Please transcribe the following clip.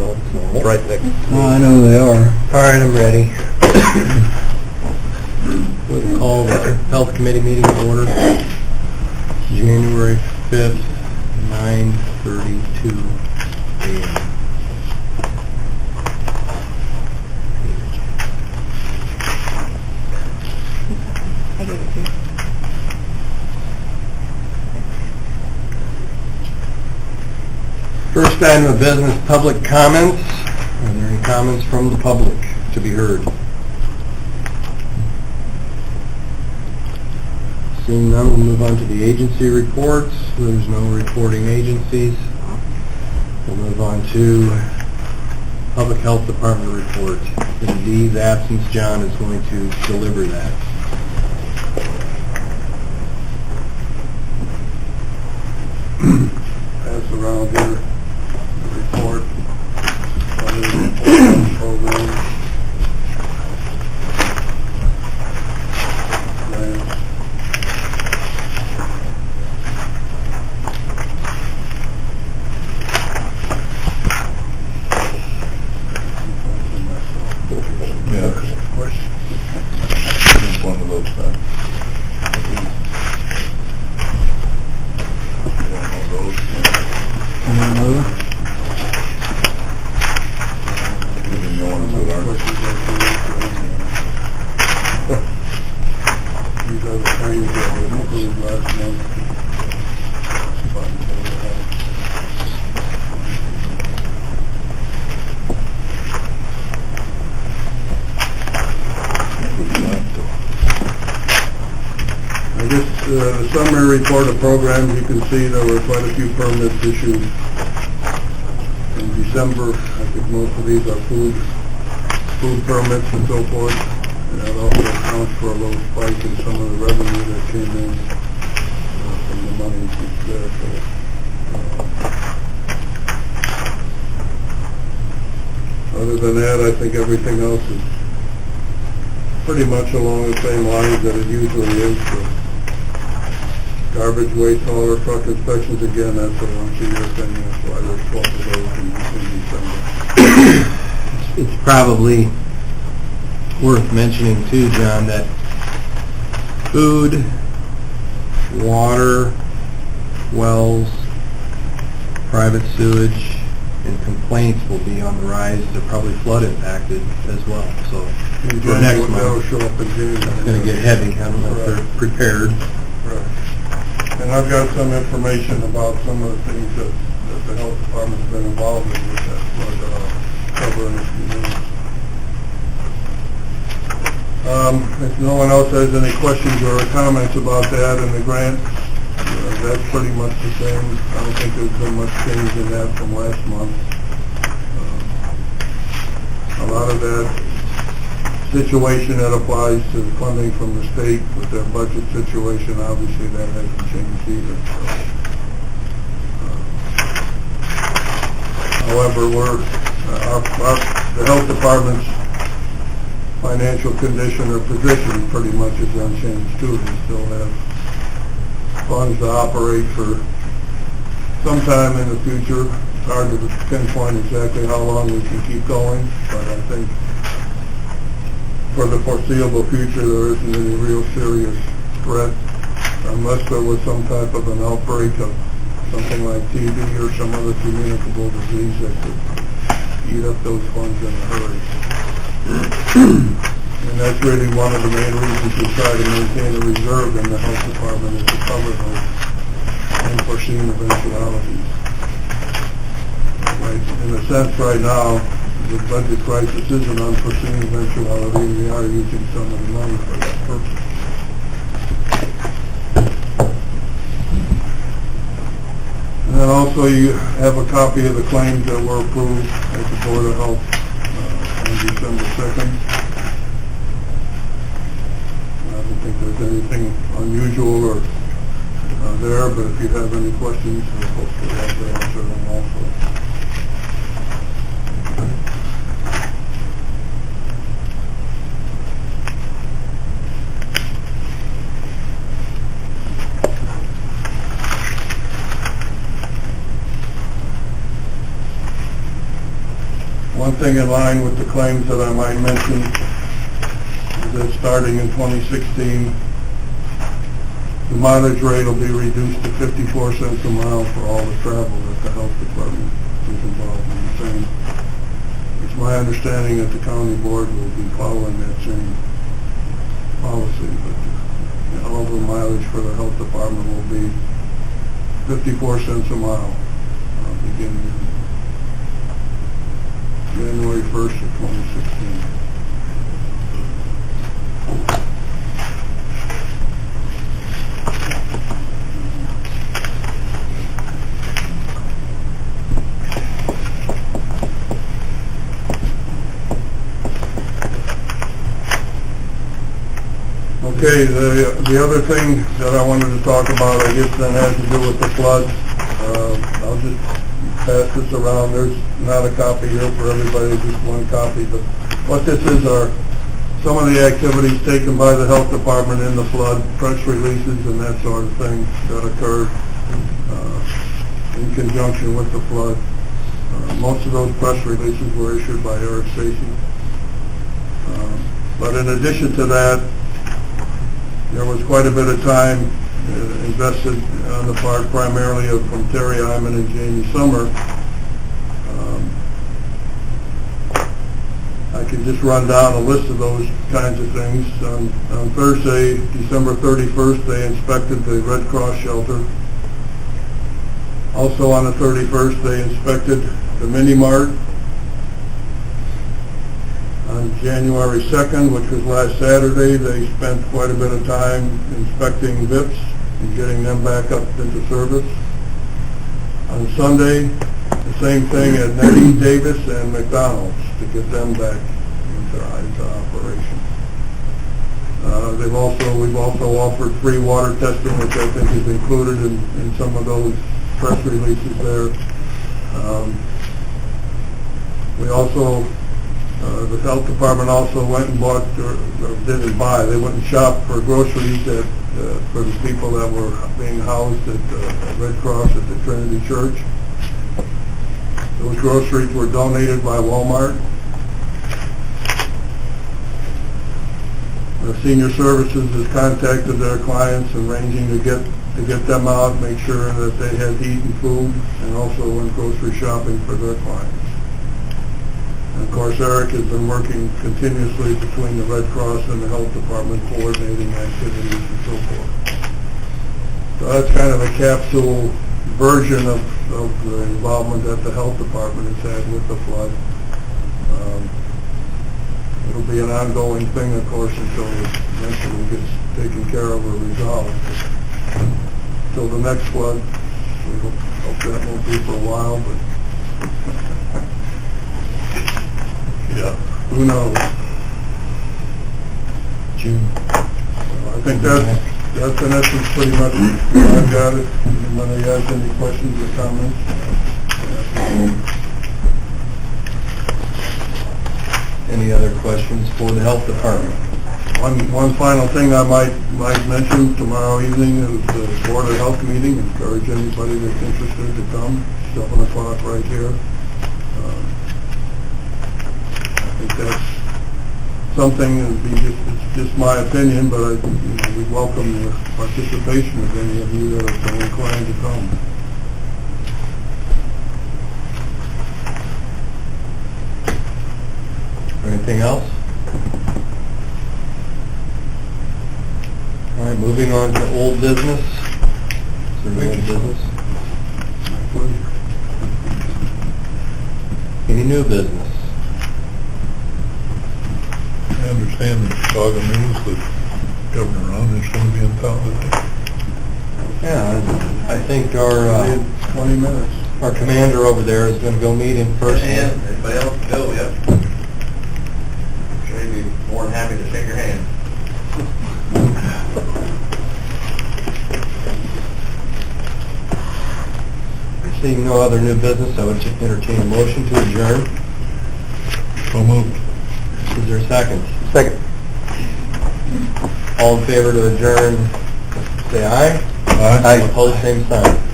No, it's right next. Oh, I know who they are. All right, I'm ready. We'll call the Health Committee meeting to order. January 5th, 9:32 a.m. I gave it to you. First item of business, public comments. Are there any comments from the public to be heard? Seeing none, we'll move on to the agency reports. There's no reporting agencies. We'll move on to Public Health Department report. In Dee's absence, John is going to deliver that. Pass around here the report on the program. Grants. Yeah. Question? It's one of those times. One of those. Even the ones that aren't. These are the claims that were approved last month. The summary report of programs, you can see there were quite a few permits issued in December. I think most of these are food permits and so forth. And that also accounts for a little spike in some of the revenue that came in from the money that's there. Other than that, I think everything else is pretty much along the same lines that it usually is. Garbage, waste hauler, truck inspections, again, that's a once-a-year thing. That's why there's 12 of those in December. It's probably worth mentioning too, John, that food, water, wells, private sewage, and complaints will be on the rise. They're probably flood impacted as well. So for next month, that'll show up in June. it's going to get heavy. I don't know if they're prepared. Right. And I've got some information about some of the things that the health department's been involved in with that flood that I'll cover in a few minutes. If no one else has any questions or comments about that and the grant, that's pretty much the same. I don't think there's been much change in that from last month. A lot of that situation that applies to the funding from the state with their budget situation, obviously that hasn't changed either. However, the health department's financial condition or position pretty much is unchanged too. We still have funds to operate for some time in the future. It's hard to pinpoint exactly how long we can keep going, but I think for the foreseeable future there isn't any real serious threat unless there was some type of an outbreak of something like TB or some other communicable disease that could eat up those funds in a hurry. And that's really one of the main reasons we try to maintain a reserve in the health department is to cover those unforeseen eventualities. Right. In a sense, right now, the budget crisis is an unforeseen eventuality, and we are using some of the money for that purpose. And then also you have a copy of the claims that were approved at the Board of Health on December 2nd. I don't think there's anything unusual or there, but if you have any questions, we'll hopefully have to answer them also. One thing in line with the claims that I might mention is that starting in 2016, the mileage rate will be reduced to 54 cents a mile for all the travel that the health department is involved in. The same. It's my understanding that the county board will be following that same policy, but all the mileage for the health department will be 54 cents a mile, beginning January 1st of 2016. Okay, the other thing that I wanted to talk about, I guess that has to do with the flood. I'll just pass this around. There's not a copy here for everybody, just one copy, but what this is are some of the activities taken by the health department in the flood, press releases and that sort of thing that occurred in conjunction with the flood. Most of those press releases were issued by Eric Stacy. But in addition to that, there was quite a bit of time invested on the part primarily from Terry Iman and Jamie Summer. I can just run down a list of those kinds of things. On Thursday, December 31st, they inspected the Red Cross shelter. Also on the 31st, they inspected the Mini Mart. On January 2nd, which was last Saturday, they spent quite a bit of time inspecting VIPs and getting them back up into service. On Sunday, the same thing at Nettie Davis and McDonald's to get them back into operation. We've also offered free water testing, which I think is included in some of those press releases there. We also the health department also went and bought, or didn't buy, they went and shopped for groceries for the people that were being housed at Red Cross at the Trinity Church. Those groceries were donated by Walmart. The Senior Services has contacted their clients arranging to get them out, make sure that they had heat and food, and also went grocery shopping for their clients. And of course, Eric has been working continuously between the Red Cross and the Health Department, coordinating activities and so forth. So that's kind of a capsule version of the involvement that the Health Department has had with the flood. It'll be an ongoing thing, of course, until it eventually gets taken care of or resolved. Until the next flood, we hope that won't be for a while, but Yeah. who knows? June. I think that's in essence pretty much I've got it. Anybody has any questions or comments? Any other questions for the health department? One final thing I might mention, tomorrow evening is the Board of Health meeting. Encourage anybody that's interested to come, 7 o'clock right here. I think that's something, it's just my opinion, but we welcome the participation of any of you that are so inclined to come. Anything else? All right, moving on to old business. Is there any old business? Any new business? I understand in Chicago News that Governor Romney is going to be in town today. Yeah, I think our 20 minutes. our commander over there is going to go meet him personally. And anybody else to go, yep. I'm sure he'd be more than happy to shake your hand. Seeing no other new business, I would entertain a motion to adjourn. So moved. Is there a second? Second. All in favor to adjourn, say aye. Aye. Opposed, same sign.